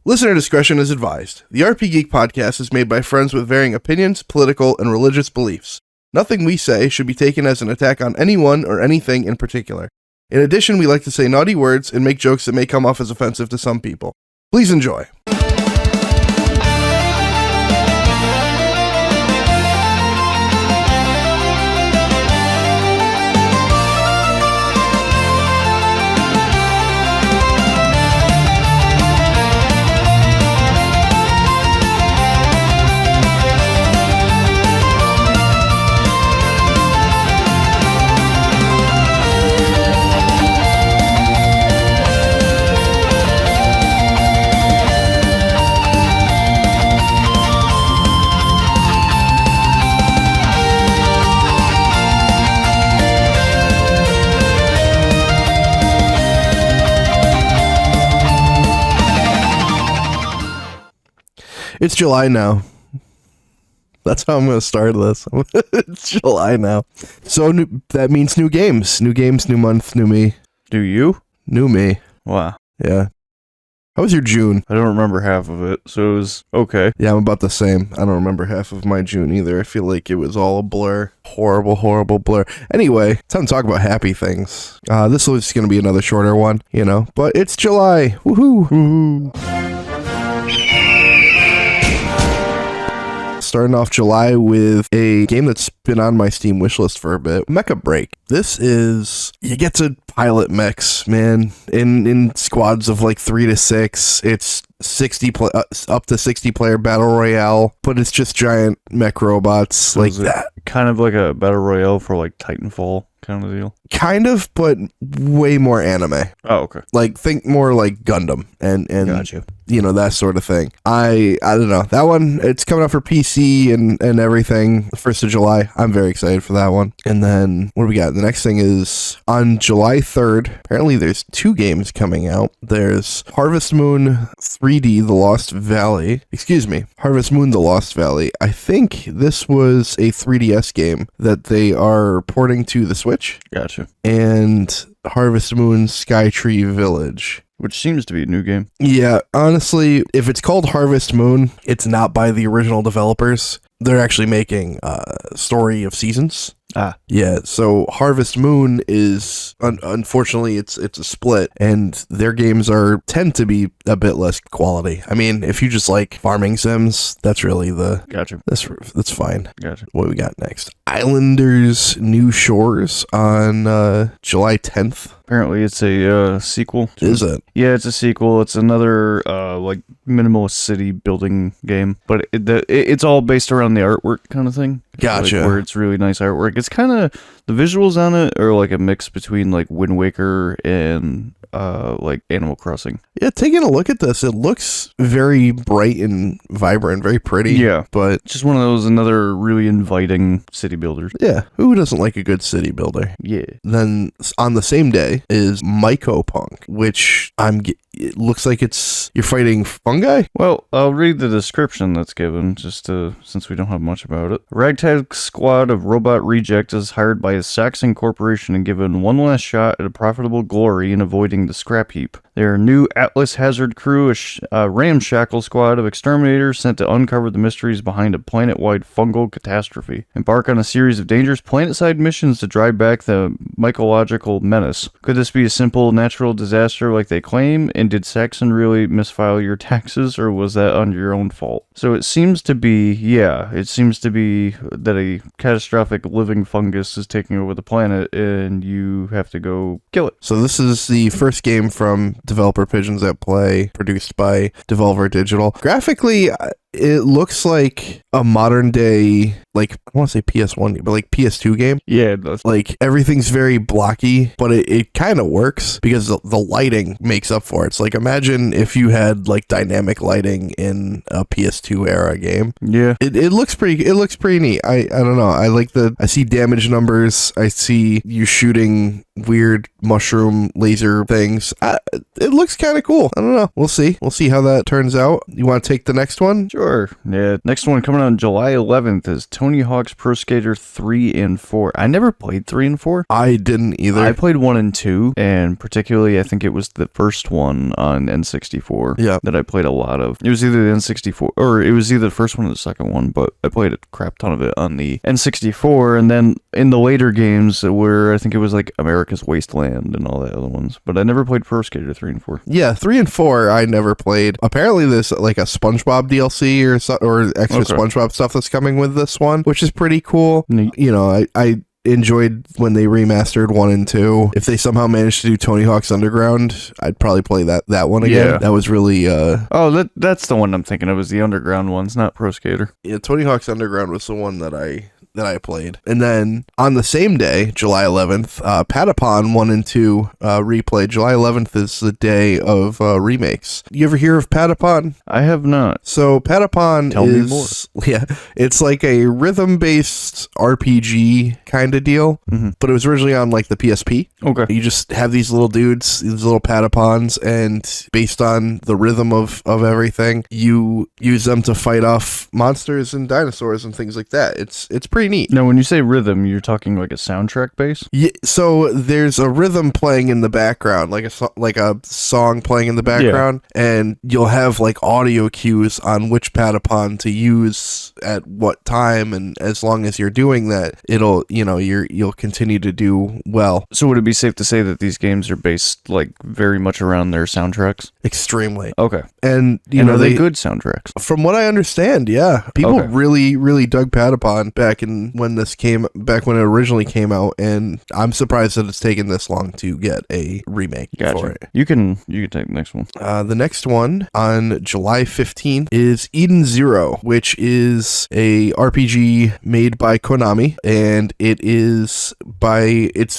Listener discretion is advised. The RPGeek Podcast is made by friends with varying opinions, political, and religious beliefs. Nothing we say should be taken as an attack on anyone or anything in particular. In addition, we like to say naughty words and make jokes that may come off as offensive to some people. Please enjoy. It's July now. That's how I'm going to start this. It's July now. So that means new games. New games, new month, new me. Do you? New me. Wow. Yeah. How was your June? I don't remember half of it, so it was okay. Yeah, I'm about the same. I don't remember half of my June either. I feel like it was all a blur. Horrible, horrible blur. Anyway, time to talk about happy things. This was going to be another shorter one, but it's July. Woohoo. Woohoo. Starting off July with a game that's been on my Steam wishlist for a bit, Mecha Break. This is, you get to pilot mechs, man, in squads of like 3 to 6. It's up to 60 player battle royale, but it's just giant mech robots So like that. Kind of like a battle royale for like Titanfall kind of deal. Kind of, but way more anime. Oh, okay. Like, think more like Gundam and Gotcha. That sort of thing. I don't know. That one, it's coming out for PC and everything, the 1st of July. I'm very excited for that one. And then, what do we got? The next thing is, on July 3rd, apparently there's 2 games coming out. There's Harvest Moon 3D, The Lost Valley. Harvest Moon, The Lost Valley. I think this was a 3DS game that they are porting to the Switch. Gotcha. And Harvest Moon Skytree Village. Which seems to be a new game. Yeah, honestly, if it's called Harvest Moon, it's not by the original developers. They're actually making Story of Seasons. Yeah, so Harvest Moon is, unfortunately, it's a split, and their games tend to be a bit less quality. I mean, if you just like farming sims, that's really Gotcha. That's fine. Gotcha. What do we got next? Islanders New Shores on July 10th. Apparently it's a sequel. Is it? Yeah, it's a sequel. It's another like minimalist city building game, but it's all based around the artwork kind of thing. Gotcha. Like, where it's really nice artwork. It's kind of, the visuals on it are like a mix between like Wind Waker and like Animal Crossing. Yeah, taking a look at this, it looks very bright and vibrant, very pretty. Yeah, but just one of those, another really inviting city builders. Yeah, who doesn't like a good city builder? Yeah. Then on the same day is Mycopunk, which it looks like you're fighting fungi? Well, I'll read the description that's given, since we don't have much about it. A ragtag squad of robot rejects is hired by a Saxon corporation and given one last shot at a profitable glory in avoiding the scrap heap. Their new Atlas Hazard crew, a ramshackle squad of exterminators sent to uncover the mysteries behind a planet-wide fungal catastrophe. Embark on a series of dangerous planet-side missions to drive back the mycological menace. Could this be a simple natural disaster like they claim? And did Saxon really misfile your taxes, or was that on your own fault? So it seems to be that a catastrophic living fungus is taking over the planet, and you have to go kill it. So this is the first game from developer Pigeons at Play, produced by Devolver Digital. Graphically, it looks like a modern day, like, I want to say PS1, but like PS2 game. Yeah, it does. Like, everything's very blocky, but it kind of works because the lighting makes up for it. It's like, imagine if you had like dynamic lighting in a PS2 era game. Yeah. It looks pretty neat. I don't know. I see damage numbers. I see you shooting weird mushroom laser things. It looks kind of cool. I don't know. We'll see how that turns out. You want to take the next one? Sure. Sure. Yeah. Next one coming on July 11th is Tony Hawk's Pro Skater 3 and 4. I never played 3 and 4. I didn't either. I played 1 and 2, and particularly I think it was the first one on N64 that I played a lot of. It was either the N64, or it was either the first one or the second one, but I played a crap ton of it on the N64, and then in the later games where I think it was like America's Wasteland and all the other ones, but I never played Pro Skater 3 and 4. Yeah, 3 and 4 I never played. Apparently there's like a SpongeBob DLC or extra SpongeBob stuff that's coming with this one, which is pretty cool. Neat. You know, I enjoyed when they remastered 1 and 2. If they somehow managed to do Tony Hawk's Underground, I'd probably play that one again. Yeah. That was really that's the one I'm thinking of, is the Underground ones, not Pro Skater. Yeah, Tony Hawk's Underground was the one that I played. And then on the same day, July 11th, Patapon 1 and 2 replayed. July 11th is the day of remakes. You ever hear of Patapon? I have not. So Patapon Tell me more. Yeah, it's like a rhythm-based RPG kind of deal, but it was originally on like the PSP. Okay. You just have these little dudes, these little Patapons, and based on the rhythm of everything, you use them to fight off monsters and dinosaurs and things like that. It's pretty neat. Now, when you say rhythm, you're talking like a soundtrack base? Yeah, so there's a rhythm playing in the background, like a song playing in the background, and you'll have like audio cues on which Patapon to use at what time, and as long as you're doing that, you'll continue to do well. So would it be safe to say that these games are based like very much around their soundtracks? Extremely. Okay. And are they good soundtracks? From what I understand, yeah. People really, really dug Patapon back when it originally came out, and I'm surprised that it's taken this long to get a remake for it. You can take the next one. The next one on July 15th is Eden Zero, which is a RPG made by Konami, and it's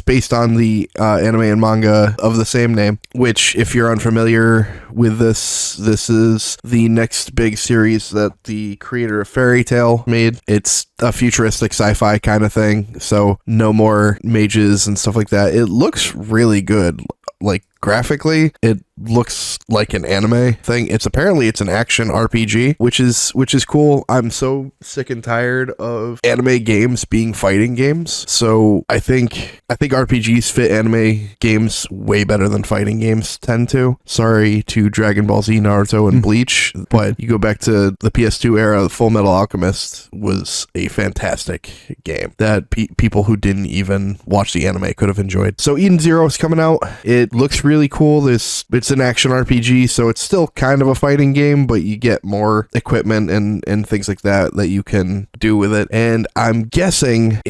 based on the anime and manga of the same name, which, if you're unfamiliar with this is the next big series that the creator of Fairy Tail made. It's a futuristic sci-fi kind of thing, so no more mages and stuff like that. It looks really good. Like, graphically, it looks like an anime thing. It's an action RPG, which is cool. I'm so sick and tired of anime games being fighting games. So I think RPGs fit anime games way better than fighting games tend to. Sorry to Dragon Ball Z, Naruto, and Bleach, but you go back to the PS2 era, Full Metal Alchemist was a fantastic game that people who didn't even watch the anime could have enjoyed. So Eden Zero is coming out. It looks really cool. It's an action RPG, so it's still kind of a fighting game, but you get more equipment and things like that you can do with it. And I'm guessing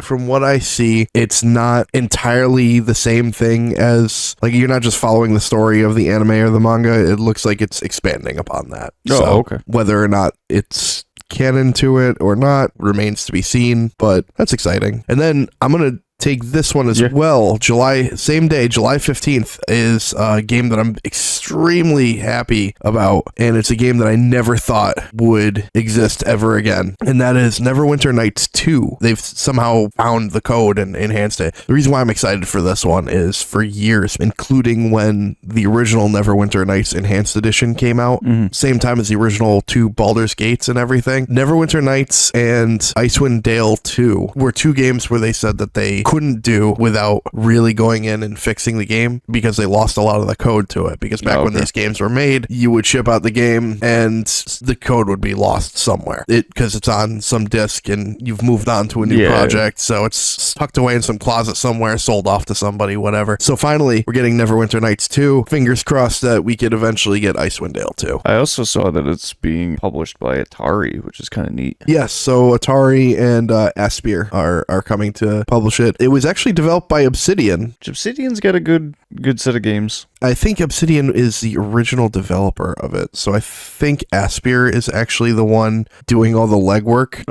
from what I see, it's not entirely the same thing as, like, you're not just following the story of the anime or the manga. It looks like it's expanding upon that. Okay. Whether or not it's canon to it or not remains to be seen, but that's exciting. And then I'm gonna take this one as well. Same day, July 15th is a game that I'm extremely happy about, and it's a game that I never thought would exist ever again, and that is Neverwinter Nights 2. They've somehow found the code and enhanced it. The reason why I'm excited for this one is for years, including when the original Neverwinter Nights Enhanced Edition came out, same time as the original 2 Baldur's Gates and everything, Neverwinter Nights and Icewind Dale 2 were 2 games where they said that they couldn't do without really going in and fixing the game, because they lost a lot of the code to it. Because back when these games were made, you would ship out the game and the code would be lost somewhere because it's on some disc and you've moved on to a new project, so it's tucked away in some closet somewhere, sold off to somebody, whatever. So finally, we're getting Neverwinter Nights 2. Fingers crossed that we could eventually get Icewind Dale 2. I also saw that it's being published by Atari, which is kind of neat. Yes, so Atari and Aspyr are coming to publish it. It was actually developed by Obsidian. Obsidian's got a good set of games. I think Obsidian is the original developer of it, so I think Aspyr is actually the one doing all the legwork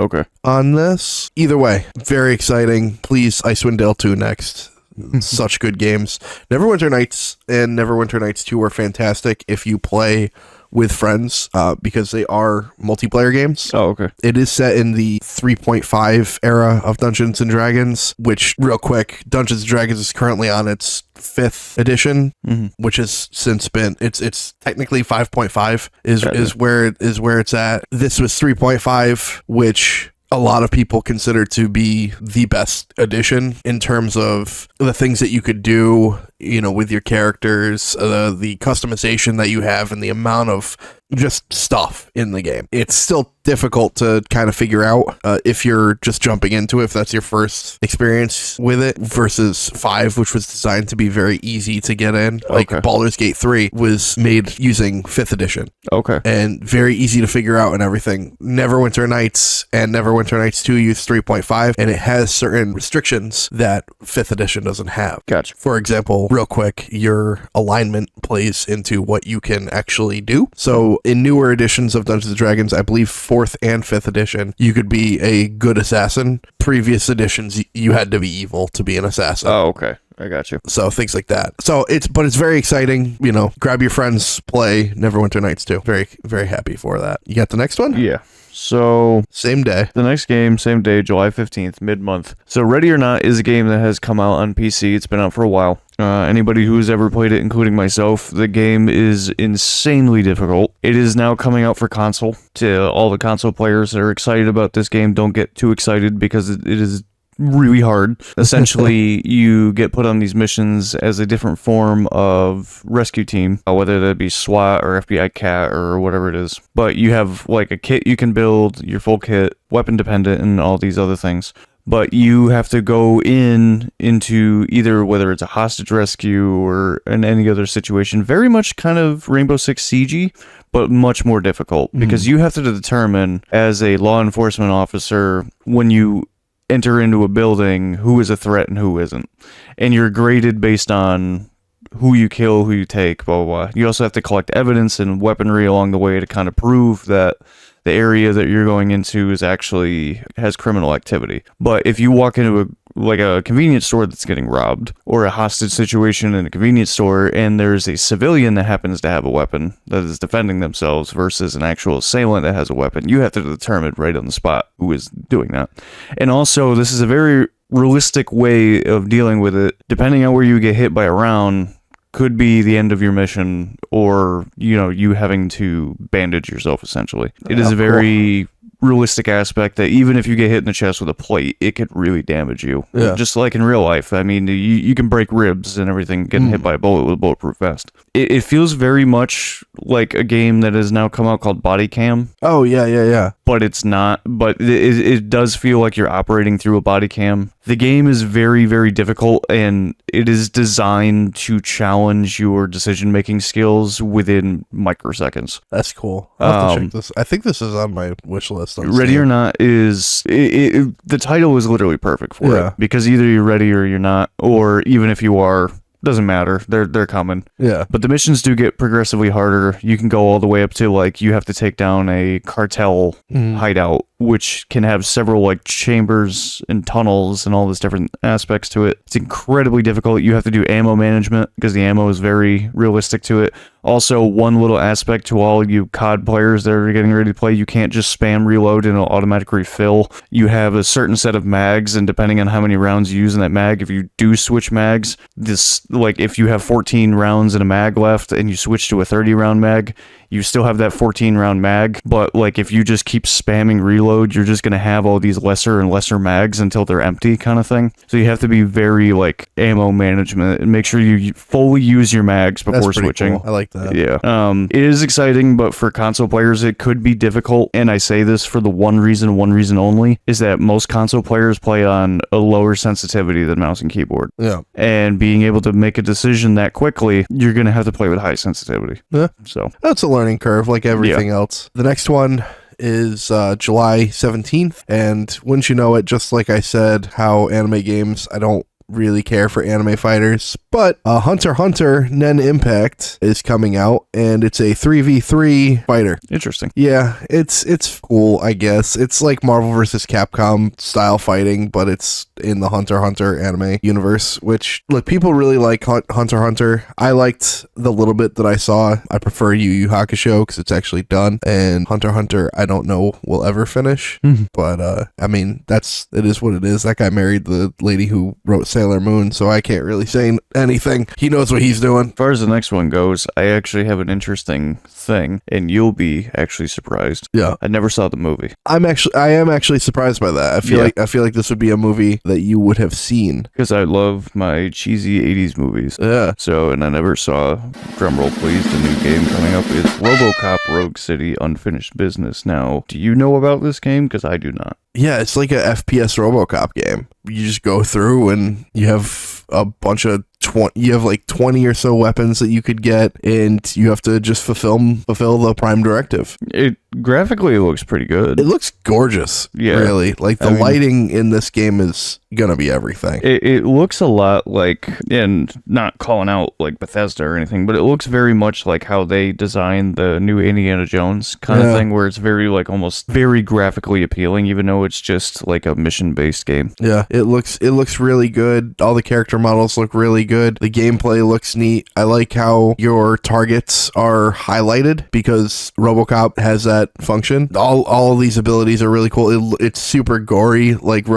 on this. Either way, very exciting. Please, Icewind Dale 2 next. Such good games. Neverwinter Nights and Neverwinter Nights 2 are fantastic if you play with friends because they are multiplayer games. Oh, okay. It is set in the 3.5 era of Dungeons and Dragons, which, real quick, Dungeons and Dragons is currently on its 5th edition, which has since been it's technically 5.5 is where it's at. This was 3.5, which a lot of people consider to be the best edition in terms of the things that you could do, with your characters, the customization that you have, and the amount of just stuff in the game. It's still difficult to kind of figure out if you're just jumping into it, if that's your first experience with it, versus 5, which was designed to be very easy to get in. Like Baldur's Gate 3 was made using 5th edition. Okay. And very easy to figure out and everything. Neverwinter Nights and Neverwinter Nights 2 use 3.5, and it has certain restrictions that 5th edition doesn't have. Gotcha. For example, real quick, your alignment plays into what you can actually do. So in newer editions of Dungeons & Dragons, I believe 4th and 5th edition, you could be a good assassin. Previous editions, you had to be evil to be an assassin. Oh, okay. I got you. So things like that. So it's very exciting. Grab your friends, play Neverwinter Nights 2. Very, very happy for that. You got the next one? Yeah. So same day. The next game, same day, July 15th, mid-month. So Ready or Not is a game that has come out on PC. It's been out for a while. Anybody who's ever played it, including myself, the game is insanely difficult. It is now coming out for console. To all the console players that are excited about this game, don't get too excited because it is really hard. Essentially, you get put on these missions as a different form of rescue team, whether that be SWAT or FBI CAT or whatever it is. But you have like a kit you can build, your full kit, weapon dependent, and all these other things. But you have to go into either whether it's a hostage rescue or in any other situation, very much kind of Rainbow Six Siege, but much more difficult because you have to determine as a law enforcement officer when you enter into a building who is a threat and who isn't. And you're graded based on who you kill, who you take, blah, blah, blah. You also have to collect evidence and weaponry along the way to kind of prove that the area that you're going into has criminal activity. But if you walk into a convenience store that's getting robbed, or a hostage situation in a convenience store, and there's a civilian that happens to have a weapon that is defending themselves versus an actual assailant that has a weapon, you have to determine right on the spot who is doing that. And also, this is a very realistic way of dealing with it. Depending on where you get hit by a round, could be the end of your mission, or you having to bandage yourself. Essentially, it is a very realistic aspect that even if you get hit in the chest with a plate, it could really damage you. Just like in real life. I mean, you can break ribs and everything getting hit by a bullet with a bulletproof vest. It feels very much like a game that has now come out called Body Cam. Oh, yeah. But it's not. But it does feel like you're operating through a body cam. The game is very, very difficult, and it is designed to challenge your decision-making skills within microseconds. That's cool. I'll have to check this. I think this is on my wish list. Ready or Not is... the title is literally perfect for it, because either you're ready or you're not, or even if you are... doesn't matter. They're coming. Yeah. But the missions do get progressively harder. You can go all the way up to you have to take down a cartel hideout, which can have several chambers and tunnels and all this different aspects to it. It's incredibly difficult. You have to do ammo management because the ammo is very realistic to it. Also, one little aspect to all you COD players that are getting ready to play, you can't just spam reload and it'll automatically refill. You have a certain set of mags, and depending on how many rounds you use in that mag, if you do switch mags, if you have 14 rounds in a mag left and you switch to a 30-round mag, you still have that 14-round mag, but if you just keep spamming reload, you're just going to have all these lesser and lesser mags until they're empty kind of thing. So you have to be very ammo management and make sure you fully use your mags before switching. Cool. I like that. Yeah. It is exciting, but for console players, it could be difficult. And I say this for the one reason only, is that most console players play on a lower sensitivity than mouse and keyboard. Yeah. And being able to make a decision that quickly, you're going to have to play with high sensitivity. Yeah. So that's a learning curve like everything else. The next one is July 17th, and wouldn't you know it, just like I said, how anime games, I don't really care for anime fighters. But Hunter x Hunter Nen Impact is coming out, and it's a 3v3 fighter. Interesting. Yeah, it's cool, I guess. It's like Marvel vs. Capcom style fighting, but it's in the Hunter x Hunter anime universe, which, look, people really like Hunter x Hunter. I liked the little bit that I saw. I prefer Yu Yu Hakusho because it's actually done, and Hunter x Hunter I don't know will ever finish. But I mean, it is what it is. That guy married the lady who wrote Sailor Moon, so I can't really say anything. He knows what he's doing. As far as the next one goes, I actually have an interesting thing, and you'll be actually surprised. Yeah. I never saw the movie. I am actually surprised by that. I feel like this would be a movie that you would have seen. Because I love my cheesy 80s movies. Yeah. So, and I never saw, drumroll please, the new game coming up. It's RoboCop Rogue City Unfinished Business. Now, do you know about this game? Because I do not. Yeah, it's like a FPS RoboCop game. You just go through and you have a bunch of 20 or so weapons that you could get, and you have to just fulfill the prime directive. It graphically looks pretty good. It looks gorgeous. Yeah. Really. Like the lighting in this game is gonna be everything. It looks a lot like, and not calling out like Bethesda or anything, but it looks very much like how they designed the new Indiana Jones kind of thing, where it's very like almost very graphically appealing, even though it's just like a mission-based game. Yeah, it looks really good. All the character models look really good. The gameplay looks neat. I like how your targets are highlighted because RoboCop has that function. All of these abilities are really cool. It's super gory, like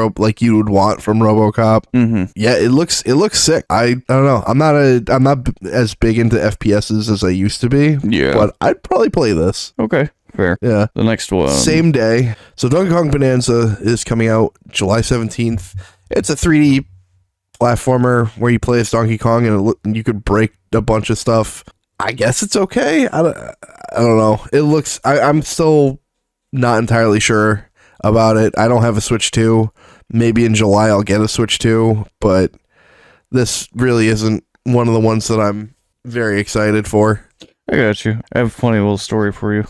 you would want from RoboCop. Mm-hmm. Yeah, it looks sick. I don't know. I'm not as big into FPSs as I used to be. Yeah, but I'd probably play this. Okay. Fair. Yeah. The next one. Same day. So Donkey Kong Bonanza is coming out July 17th. It's a 3D platformer where you play as Donkey Kong and you could break a bunch of stuff. I guess it's okay. I don't know. It looks... I'm still not entirely sure about it. I don't have a Switch 2. Maybe in July I'll get a Switch 2, but this really isn't one of the ones that I'm very excited for. I got you. I have a funny little story for you,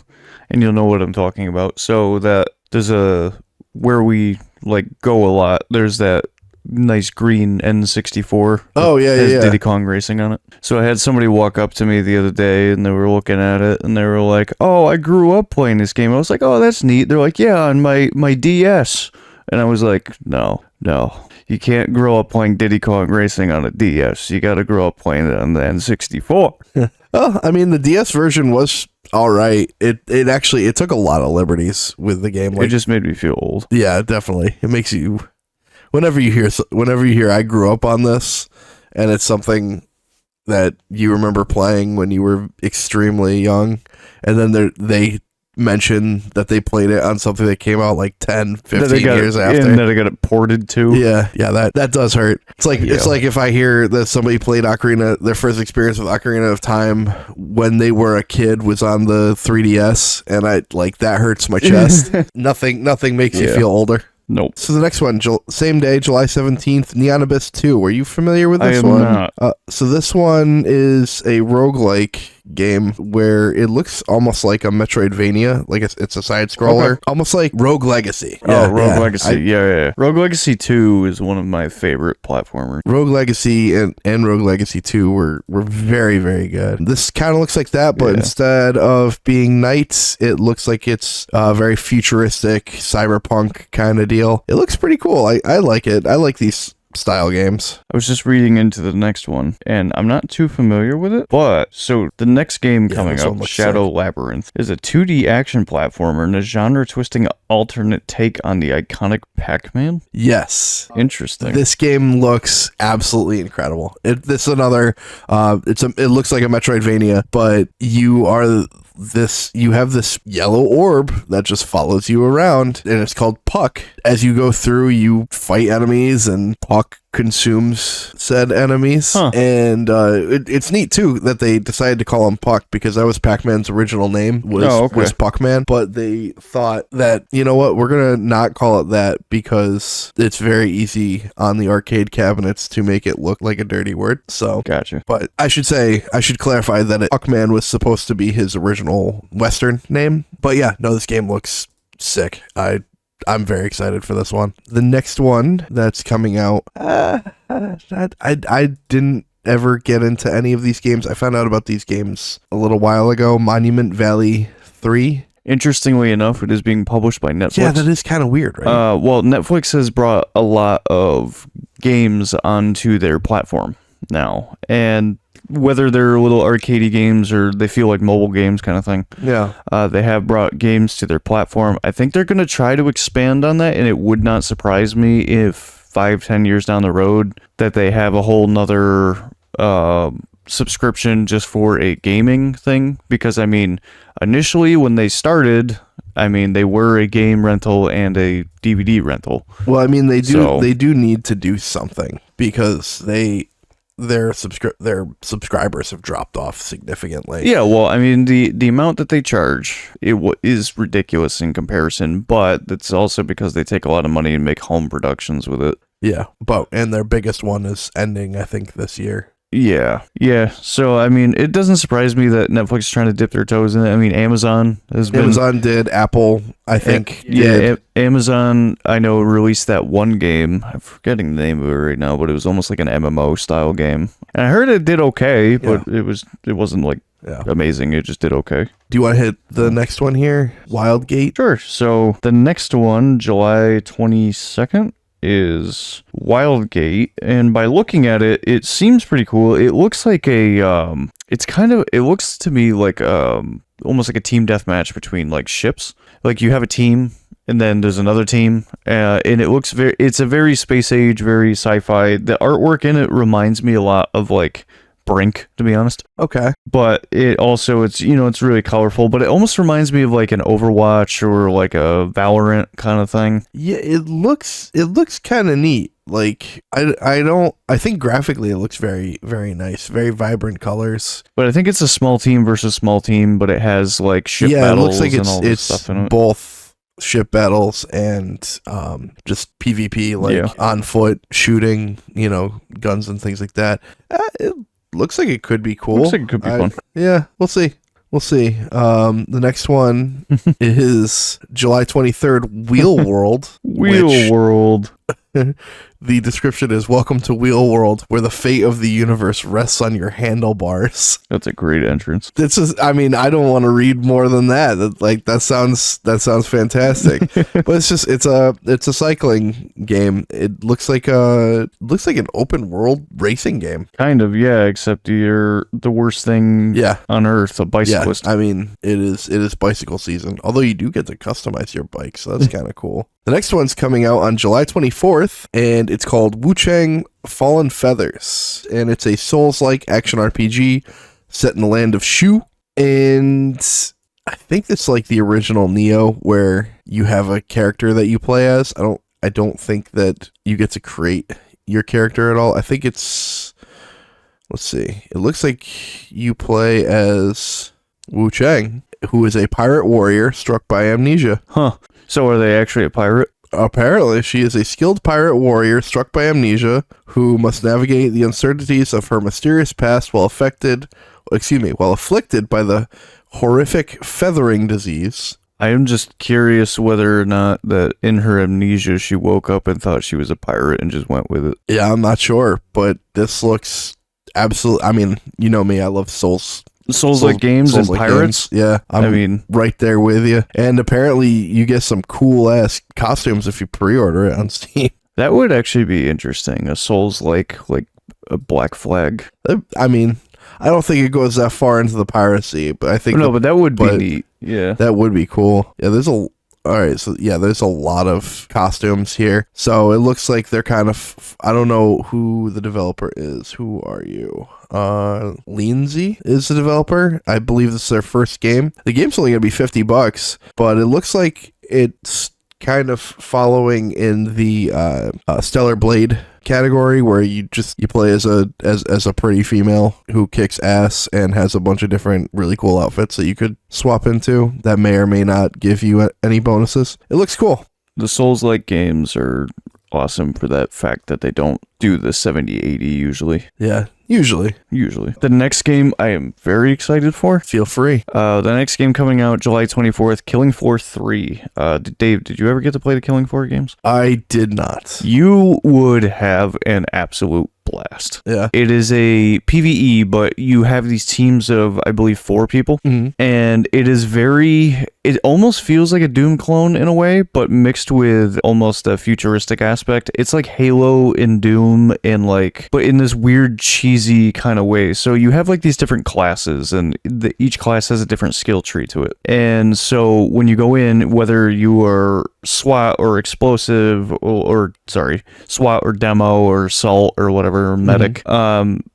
and you'll know what I'm talking about. So that there's where we like go a lot. There's that nice green N64. Oh yeah, has yeah. Diddy Kong Racing on it. So I had somebody walk up to me the other day, and they were looking at it, and they were like, "Oh, I grew up playing this game." I was like, "Oh, that's neat." They're like, "Yeah, on my DS." And I was like, no, you can't grow up playing Diddy Kong Racing on a DS. You got to grow up playing it on the N64. Oh, I mean, the DS version was all right. It took a lot of liberties with the game. Like, it just made me feel old. Yeah, definitely. It makes you. Whenever you hear I grew up on this, and it's something that you remember playing when you were extremely young, and then they mention that they played it on something that came out like 10, 15 years after. And then I got it ported too. Yeah, that does hurt. It's like if I hear that somebody played their first experience with Ocarina of Time when they were a kid was on the 3DS, and that hurts my chest. Nothing makes you feel older. Nope. So the next one, same day, July 17th, Neon Abyss 2. Are you familiar with this one? I am not. So this one is a roguelike game where it looks almost like a Metroidvania, like it's a side scroller, almost like Rogue Legacy. Rogue Legacy. Yeah. Rogue Legacy 2 is one of my favorite platformers. Rogue Legacy and Rogue Legacy 2 were very, very good. This kind of looks like that, but instead of being knights, it looks like it's a very futuristic cyberpunk kind of deal. It looks pretty cool. I like it. I like these style games. I was just reading into the next one, and I'm not too familiar with it, but so the next game coming up, Shadow Labyrinth, is a 2D action platformer and a genre-twisting alternate take on the iconic Pac-Man? Yes. Interesting. This game looks absolutely incredible. It looks like a Metroidvania, but you have this yellow orb that just follows you around, and it's called Puck. As you go through, you fight enemies, and Puck consumes said enemies. And it's neat too that they decided to call him Puck, because that was Pac-Man's original name was Puck-Man, but they thought that, you know what, we're gonna not call it that because it's very easy on the arcade cabinets to make it look like a dirty word. So gotcha. But I should clarify that Puck-Man was supposed to be his original Western name. But yeah, no, this game looks sick. I'm very excited for this one. The next one that's coming out, I didn't ever get into any of these games. I found out about these games a little while ago. Monument Valley 3. Interestingly enough, it is being published by Netflix. Yeah, that is kind of weird, right? Well, Netflix has brought a lot of games onto their platform now, and whether they're little arcadey games or they feel like mobile games kind of thing, they have brought games to their platform. I think they're going to try to expand on that, and it would not surprise me if 5-10 years down the road that they have a whole nother subscription just for a gaming thing, because I mean, initially when they started, I mean, they were a game rental and a DVD rental. Well, I mean, they do need to do something, because their subscribers have dropped off significantly. Yeah, well, I mean, the amount that they charge is ridiculous in comparison, but it's also because they take a lot of money and make home productions with it. Yeah, and their biggest one is ending, I think, this year. Yeah. So, I mean, it doesn't surprise me that Netflix is trying to dip their toes in it. I mean, Amazon did, Apple, I think. Amazon, I know, released that one game. I'm forgetting the name of it right now, but it was almost like an MMO style game. And I heard it did okay, but it wasn't like amazing. It just did okay. Do you want to hit the next one here? Wildgate? Sure. So the next one, July 22nd. Is Wildgate, and by looking at it, it seems pretty cool. It looks like it looks to me like almost like a team deathmatch between like ships. Like you have a team and then there's another team, and it's a very space age, very sci-fi. The artwork in it reminds me a lot of like Brink, to be honest. Okay. But it also, it's really colorful, but it almost reminds me of like an Overwatch or like a Valorant kind of thing. Yeah, it looks kind of neat. Like I think graphically it looks very, very nice, very vibrant colors. But I think it's a small team versus small team, but it has like ship battles, it looks like and all this stuff in it. Both ship battles and just PvP, like on foot shooting, guns and things like that. It looks like it could be cool. Looks like it could be fun. Yeah, we'll see. The next one is July 23rd, Wheel World. World. The description is, welcome to Wheel World, where the fate of the universe rests on your handlebars. That's a great entrance. I don't want to read more than that. That sounds fantastic. But it's a cycling game. It looks like an open world racing game. Kind of, yeah, except you're the worst thing on earth, a bicyclist. Yeah, I mean, it is bicycle season. Although you do get to customize your bike, so that's kind of cool. The next one's coming out on July 24th, and it's called Wu-Chang Fallen Feathers. And it's a Souls-like action RPG set in the land of Shu. And I think it's like the original Neo, where you have a character that you play as. I don't think that you get to create your character at all. I think it's... Let's see. It looks like you play as Wu-Chang, who is a pirate warrior struck by amnesia. Huh. So are they actually a pirate? Apparently, she is a skilled pirate warrior struck by amnesia who must navigate the uncertainties of her mysterious past while afflicted by the horrific feathering disease. I am just curious whether or not that in her amnesia she woke up and thought she was a pirate and just went with it. Yeah, I'm not sure, but this looks absolutely... I mean, you know me, I love Souls-like games and pirates. Games. Yeah, I mean, right there with you. And apparently you get some cool-ass costumes if you pre-order it on Steam. That would actually be interesting. A Souls-like a Black Flag. I mean, I don't think it goes that far into the piracy, but I think... No, but that would be neat. Yeah. That would be cool. Yeah, there's a lot of costumes here. So it looks like they're kind of... I don't know who the developer is. Who are you? Lindsay is the developer. I believe this is their first game. The game's only gonna be $50, but it looks like it's kind of following in the Stellar Blade category, where you play as a pretty female who kicks ass and has a bunch of different really cool outfits that you could swap into that may or may not give you any bonuses. It looks cool. The Souls-like games are awesome for that fact that they don't do the 70-80 usually. Yeah. Usually. The next game I am very excited for. Feel free. The next game coming out July 24th, Killing Floor 3. Dave, did you ever get to play the Killing Floor games? I did not. You would have an absolute blast. Yeah. It is a PvE, but you have these teams of, I believe, 4 people. Mhm. And it almost feels like a Doom clone in a way, but mixed with almost a futuristic aspect. It's like Halo and Doom but in this weird, cheesy kind of way. So you have like these different classes, and each class has a different skill tree to it. And so when you go in, whether you are SWAT or explosive SWAT or demo or assault or whatever, medic,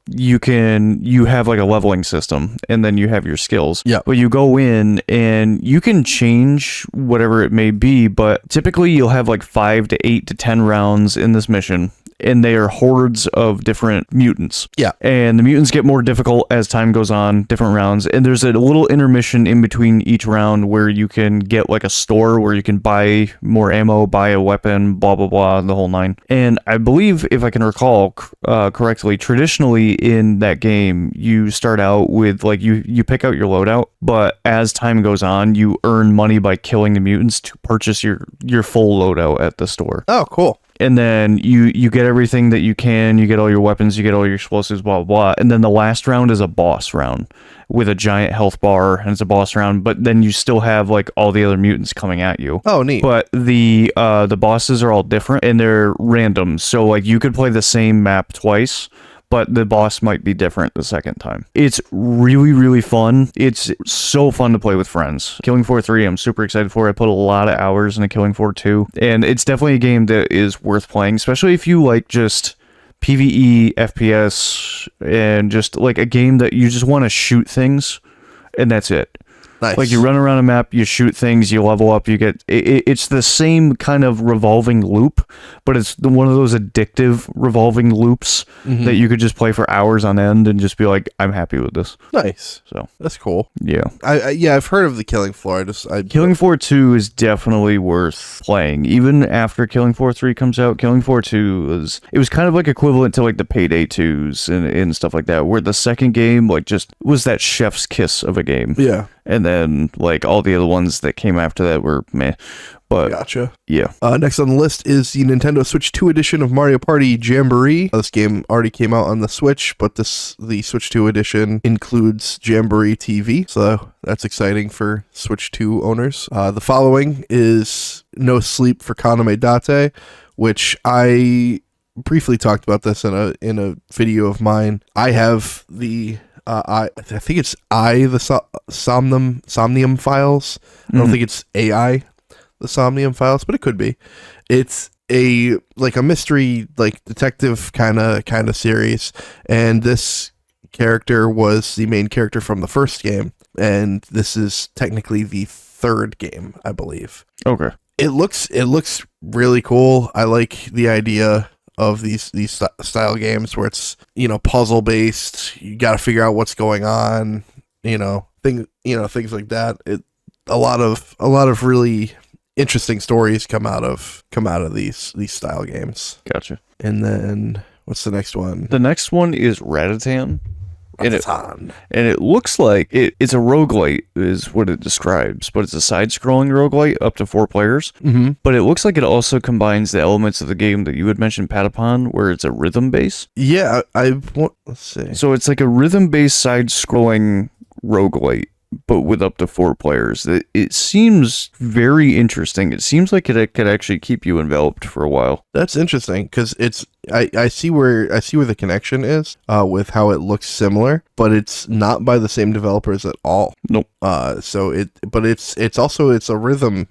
you have like a leveling system, and then you have your skills. Yeah. But you go in and you can change whatever it may be, but typically you'll have like 5 to 8 to 10 rounds in this mission. And they are hordes of different mutants. Yeah. And the mutants get more difficult as time goes on, different rounds. And there's a little intermission in between each round where you can get like a store where you can buy more ammo, buy a weapon, blah, blah, blah, the whole nine. And I believe, if I can recall correctly, traditionally in that game, you start out with like, you pick out your loadout, but as time goes on, you earn money by killing the mutants to purchase your full loadout at the store. Oh, cool. And then you get everything that you can, you get all your weapons, you get all your explosives, blah, blah, blah. And then the last round is a boss round with a giant health bar, and it's a boss round, but then you still have like all the other mutants coming at you. Oh, neat. But the bosses are all different, and they're random. So like you could play the same map twice, but the boss might be different the second time. It's really, really fun. It's so fun to play with friends. Killing Floor 3, I'm super excited for. I put a lot of hours into Killing Floor 2, and it's definitely a game that is worth playing, especially if you like just PvE, FPS, and just like a game that you just want to shoot things, and that's it. Nice. Like you run around a map, you shoot things, you level up, you get... It's the same kind of revolving loop, but it's one of those addictive revolving loops that you could just play for hours on end and just be like, I'm happy with this. Nice. So that's cool. Yeah. I've heard of the Killing Floor. Killing Floor 2 is definitely worth playing. Even after Killing Floor 3 comes out, Killing Floor 2 was kind of like equivalent to like the Payday 2s and stuff like that, where the second game like just was that chef's kiss of a game. Yeah. And then, like, all the other ones that came after that were meh. But, gotcha. Yeah. Next on the list is the Nintendo Switch 2 edition of Mario Party Jamboree. This game already came out on the Switch, but the Switch 2 edition includes Jamboree TV, so that's exciting for Switch 2 owners. The following is No Sleep for Kaname Date, which I briefly talked about this in a video of mine. I have the... I think it's the Somnium files. I don't think it's AI, the Somnium files, but it could be. It's a mystery, like detective kind of series, and this character was the main character from the first game, and this is technically the third game, I believe. Okay. It looks really cool. I like the idea of these style games where it's, puzzle based. You got to figure out what's going on, things like that. A lot of really interesting stories come out of these style games. Gotcha. And then what's the next one? The next one is Ratatan. And it looks like it's a roguelite is what it describes, but it's a side-scrolling roguelite up to 4 players. Mm-hmm. But it looks like it also combines the elements of the game that you had mentioned, Patapon, where it's a rhythm base. Yeah, let's see. So it's like a rhythm-based side-scrolling roguelite, but with up to 4 players. It seems very interesting. It seems like it could actually keep you enveloped for a while. That's interesting because I see where the connection is with how it looks similar, but it's not by the same developers at all. Nope. It's also a rhythm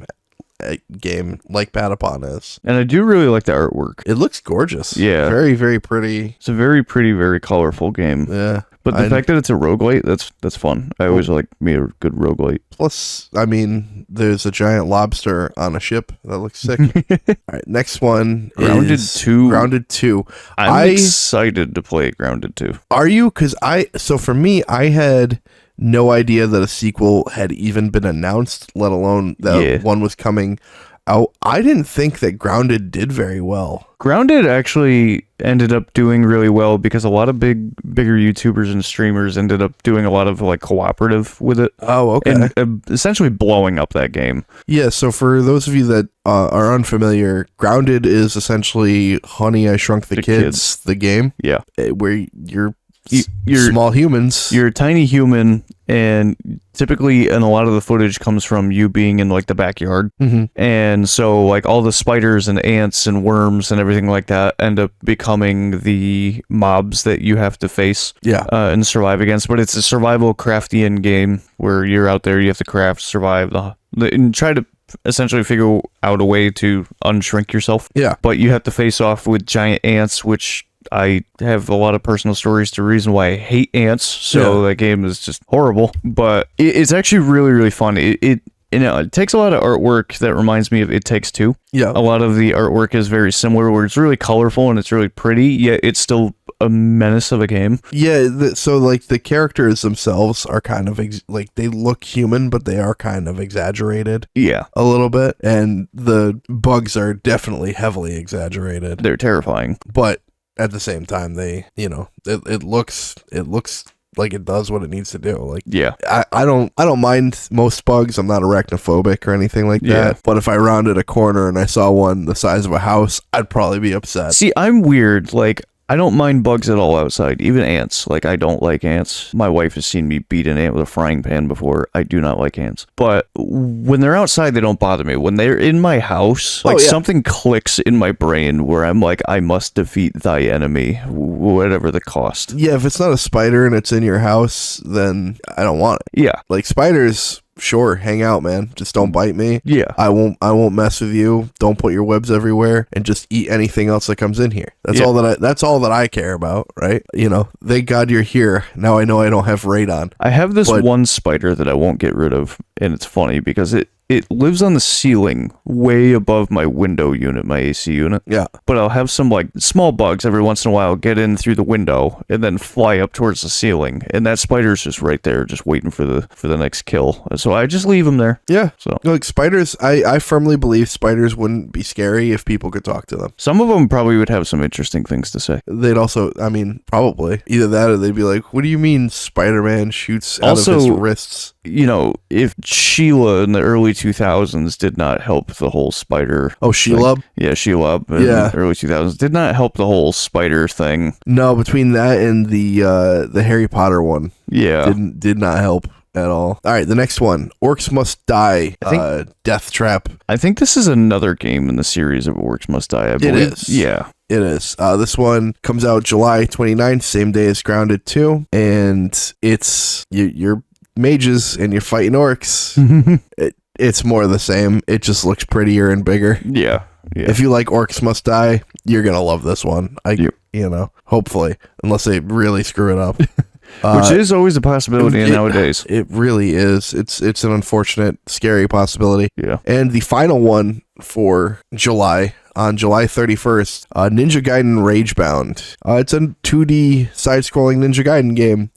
game like Patapon is. And I do really like the artwork. It looks gorgeous. Yeah. Very, very pretty. It's a very pretty, very colorful game. Yeah. But the fact that it's a roguelite, that's fun. I always like me a good roguelite. Plus, I mean, there's a giant lobster on a ship. That looks sick. All right, next one is Grounded 2. I'm excited to play Grounded 2. Are you? Because for me, I had no idea that a sequel had even been announced, let alone that one was coming I didn't think that Grounded did very well. Grounded actually ended up doing really well because a lot of bigger YouTubers and streamers ended up doing a lot of like cooperative with it. Oh, okay. And essentially blowing up that game. Yeah, so for those of you that are unfamiliar, Grounded is essentially Honey, I Shrunk the Kids, the game. Yeah. Where you're small humans. You're a tiny human, and typically, and a lot of the footage comes from you being in like the backyard. Mm-hmm. And so like all the spiders and ants and worms and everything like that end up becoming the mobs that you have to face and survive against. But it's a survival craftian game where you're out there, you have to craft, survive, and try to essentially figure out a way to unshrink yourself. Yeah. But you have to face off with giant ants, which I have a lot of personal stories to reason why I hate ants, so that game is just horrible. But it's actually really, really fun. It takes a lot of artwork that reminds me of It Takes Two. Yeah. A lot of the artwork is very similar, where it's really colorful and it's really pretty, yet it's still a menace of a game. Yeah, so like the characters themselves are kind of like they look human, but they are kind of exaggerated. Yeah. A little bit, and the bugs are definitely heavily exaggerated. They're terrifying. But at the same time, they, it looks like it does what it needs to do. Like, yeah, I don't mind most bugs. I'm not arachnophobic or anything like that. But if I rounded a corner and I saw one the size of a house, I'd probably be upset. See, I'm weird. Like, I don't mind bugs at all outside, even ants. Like, I don't like ants. My wife has seen me beat an ant with a frying pan before. I do not like ants. But when they're outside, they don't bother me. When they're in my house, like something clicks in my brain where I'm like, I must defeat thy enemy, whatever the cost. Yeah, if it's not a spider and it's in your house, then I don't want it. Yeah. Like spiders, sure, hang out, man. Just don't bite me. Yeah. I won't mess with you. Don't put your webs everywhere, and just eat anything else that comes in here. That's all that I care about, right? Thank God you're here. Now I know I don't have radon. I have this one spider that I won't get rid of, and it's funny because it lives on the ceiling way above my window unit, my AC unit. Yeah. But I'll have some like small bugs every once in a while get in through the window and then fly up towards the ceiling. And that spider's just right there, just waiting for the next kill. So I just leave them there. Yeah. So like spiders, I firmly believe spiders wouldn't be scary if people could talk to them. Some of them probably would have some interesting things to say. They'd also, probably either that or they'd be like, what do you mean Spider-Man shoots out of his wrists? If Sheila in the early 2000s did not help the whole spider. Oh, Shelob? Yeah, Shelob in the early 2000s did not help the whole spider thing. No, between that and the Harry Potter one. Yeah. Did not help at all. All right, the next one, Orcs Must Die, Death Trap. I think this is another game in the series of Orcs Must Die, I believe. It is. Yeah. It is. This one comes out July 29th, same day as Grounded 2, and it's you're mages and you're fighting orcs. It's more of the same. It just looks prettier and bigger. Yeah. If you like Orcs Must Die, you're gonna love this one. Hopefully, unless they really screw it up. Which is always a possibility nowadays. It really is. It's an unfortunate, scary possibility. Yeah. And the final one for July, on July 31st, Ninja Gaiden Ragebound. It's a 2D side-scrolling Ninja Gaiden game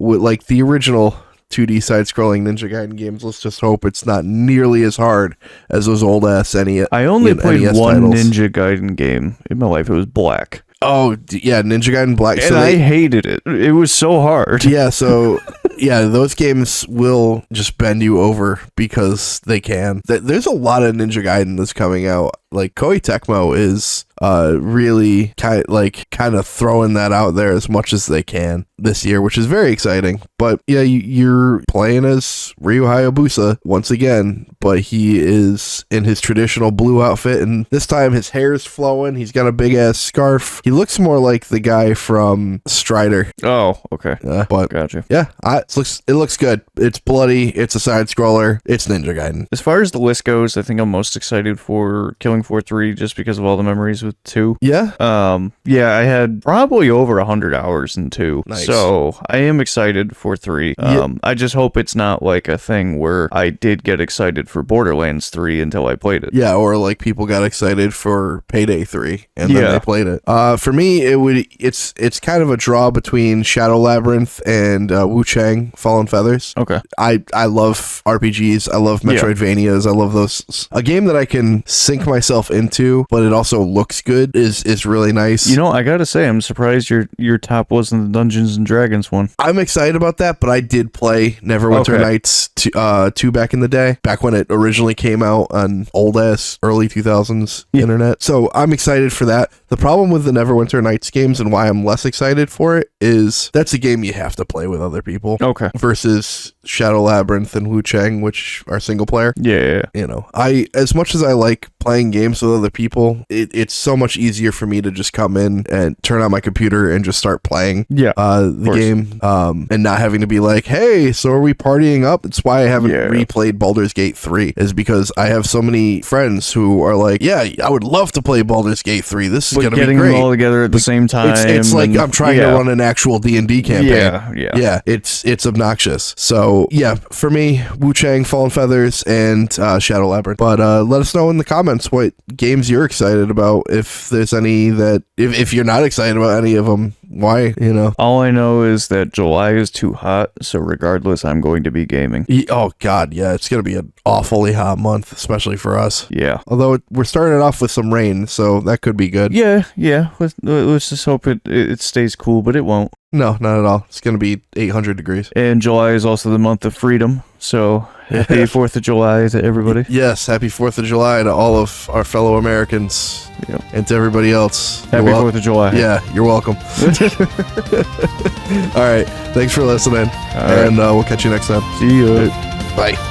with like the original 2D side-scrolling Ninja Gaiden games. Let's just hope it's not nearly as hard as those old-ass NES. I only played NES one titles. Ninja Gaiden game in my life. It was Black. Oh, yeah, Ninja Gaiden Black. And I hated it. It was so hard. Yeah, so... Yeah, those games will just bend you over because they can. There's a lot of Ninja Gaiden that's coming out. Like, Koei Tecmo is really kind of throwing that out there as much as they can this year, which is very exciting. But yeah, you're playing as Ryu Hayabusa once again, but he is in his traditional blue outfit, and this time his hair's flowing. He's got a big ass scarf. He looks more like the guy from Strider. Oh, okay. But gotcha. Yeah, it looks good. It's bloody. It's a side scroller. It's Ninja Gaiden. As far as the list goes, I think I'm most excited for Killing Floor 3 just because of all the memories with with 2. Yeah. Yeah, I had probably over 100 hours in 2. Nice. So I am excited for 3. I just hope it's not like a thing where I did get excited for Borderlands 3 until I played it. Yeah, or like people got excited for Payday 3 and then they played it. For me, it's kind of a draw between Shadow Labyrinth and Wu Chang Fallen Feathers. Okay. I love RPGs. I love Metroidvanias. I love those. A game that I can sink myself into, but it also looks good is really nice. You know, I gotta say, I'm surprised your top wasn't the Dungeons and Dragons one. I'm excited about that, but I did play Neverwinter Nights 2 back in the day, back when it originally came out on old ass early 2000s internet. So I'm excited for that. The problem with the Neverwinter Nights games and why I'm less excited for it is that's a game you have to play with other people. Okay. Versus Shadow Labyrinth and Wu Chang, which are single player. Yeah. You know, as much as I like playing games with other people, it's so much easier for me to just come in and turn on my computer and just start playing the game and not having to be like, hey, so are we partying up? It's why I haven't replayed Baldur's Gate 3 is because I have so many friends who are like, yeah, I would love to play Baldur's Gate 3. This is going to be great. Getting them all together at the same time. It's like I'm trying to run an actual D&D campaign. Yeah, it's obnoxious. So yeah, for me, Wu Chang, Fallen Feathers, and Shadow Labyrinth. But let us know in the comments what games you're excited about. If there's any that, if you're not excited about any of them, why, you know. All I know is that July is too hot, so regardless, I'm going to be gaming. Oh god, yeah, it's gonna be an awfully hot month, especially for us. Yeah. Although we're starting off with some rain, so that could be good. Yeah. Let's just hope it stays cool, but it won't. No, not at all. It's gonna be 800 degrees. And July is also the month of freedom, so happy 4th of July to everybody. Yes, happy 4th of July to all of our fellow Americans and to everybody else. Happy 4th of July. Yeah, you're welcome. All right, thanks for listening, and we'll catch you next time. See you. Bye.